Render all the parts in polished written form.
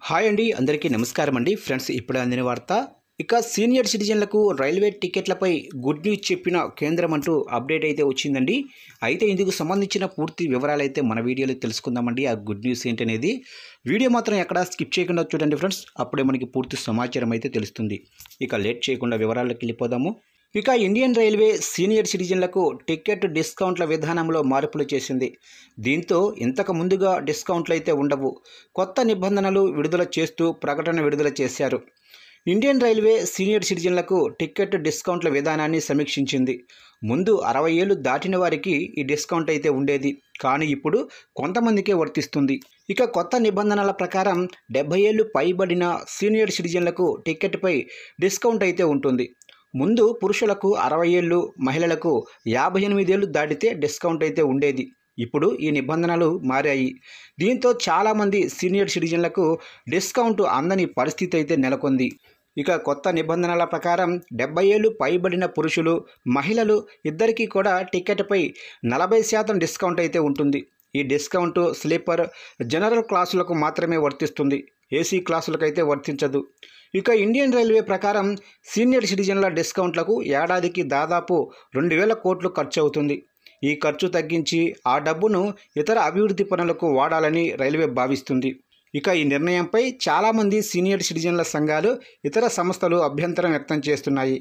Hi అండి, అందరికీ నమస్కారం అండి. ఫ్రెండ్స్, ఇప్పుడు అందిన వార్త. ఇక సీనియర్ సిటిజన్లకు రైల్వే టికెట్లపై గుడ్ న్యూస్ చెప్పిన కేంద్రం అంటూ అప్డేట్ అయితే వచ్చిందండి. అయితే ఇందుకు సంబంధించిన పూర్తి వివరాలు అయితే మన వీడియోలో తెలుసుకుందామండి. ఆ గుడ్ న్యూస్ ఏంటనేది వీడియో మాత్రం ఎక్కడా స్కిప్ చేయకుండా చూడండి ఫ్రెండ్స్. అప్పుడే మనకి పూర్తి సమాచారం అయితే తెలుస్తుంది. ఇక లేట్ చేయకుండా వివరాల్లోకి వెళ్ళిపోదాము. ఇక ఇండియన్ రైల్వే సీనియర్ సిటిజన్లకు టికెట్ డిస్కౌంట్ల విధానంలో మార్పులు చేసింది. దీంతో ఇంతకు ముందుగా డిస్కౌంట్లు అయితే ఉండవు. కొత్త నిబంధనలు విడుదల చేస్తూ ప్రకటన విడుదల చేశారు. ఇండియన్ రైల్వే సీనియర్ సిటిజన్లకు టికెట్ డిస్కౌంట్ల విధానాన్ని సమీక్షించింది. ముందు 60 ఏళ్లు దాటిన వారికి ఈ డిస్కౌంట్ అయితే ఉండేది, కానీ ఇప్పుడు కొంతమందికే వర్తిస్తుంది. ఇక కొత్త నిబంధనల ప్రకారం 70 ఏళ్లు పైబడిన సీనియర్ సిటిజన్లకు టికెట్పై డిస్కౌంట్ అయితే ఉంటుంది. ముందు పురుషులకు 60 ఏళ్ళు, మహిళలకు 58 ఏళ్ళు దాటితే డిస్కౌంట్ అయితే ఉండేది. ఇప్పుడు ఈ నిబంధనలు మారాయి. దీంతో చాలామంది సీనియర్ సిటిజన్లకు డిస్కౌంట్ అందని పరిస్థితి అయితే నెలకొంది. ఇక కొత్త నిబంధనల ప్రకారం 70 ఏళ్ళు పైబడిన పురుషులు, మహిళలు ఇద్దరికీ కూడా టికెట్పై 40% డిస్కౌంట్ అయితే ఉంటుంది. ఈ డిస్కౌంట్ స్లీపర్, జనరల్ క్లాసులకు మాత్రమే వర్తిస్తుంది. ఏసీ క్లాసులకైతే వర్తించదు. ఇక ఇండియన్ రైల్వే ప్రకారం సీనియర్ సిటిజన్ల డిస్కౌంట్లకు ఏడాదికి దాదాపు 2000 కోట్లు ఖర్చు అవుతుంది. ఈ ఖర్చు తగ్గించి ఆ డబ్బును ఇతర అభివృద్ధి పనులకు వాడాలని రైల్వే భావిస్తుంది. ఇక ఈ నిర్ణయంపై చాలామంది సీనియర్ సిటిజన్ల సంఘాలు, ఇతర సంస్థలు అభ్యంతరం వ్యక్తం చేస్తున్నాయి.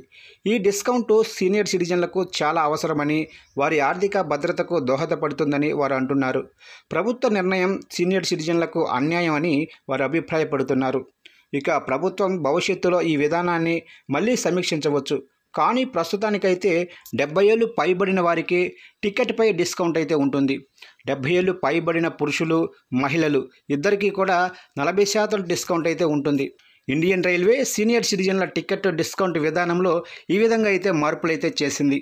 ఈ డిస్కౌంట్ సీనియర్ సిటిజన్లకు చాలా అవసరమని, వారి ఆర్థిక భద్రతకు దోహదపడుతుందని వారు అంటున్నారు. ప్రభుత్వ నిర్ణయం సీనియర్ సిటిజన్లకు అన్యాయం అని వారు అభిప్రాయపడుతున్నారు. ఇక ప్రభుత్వం భవిష్యత్తులో ఈ విధానాన్ని మళ్ళీ సమీక్షించవచ్చు. కానీ ప్రస్తుతానికైతే 70 ఏళ్ళు పైబడిన వారికి టికెట్పై డిస్కౌంట్ అయితే ఉంటుంది. 70 ఏళ్ళు పైబడిన పురుషులు, మహిళలు ఇద్దరికీ కూడా 40% డిస్కౌంట్ అయితే ఉంటుంది. ఇండియన్ రైల్వే సీనియర్ సిటిజన్ల టికెట్ డిస్కౌంట్ విధానంలో ఈ విధంగా అయితే మార్పులైతే చేసింది.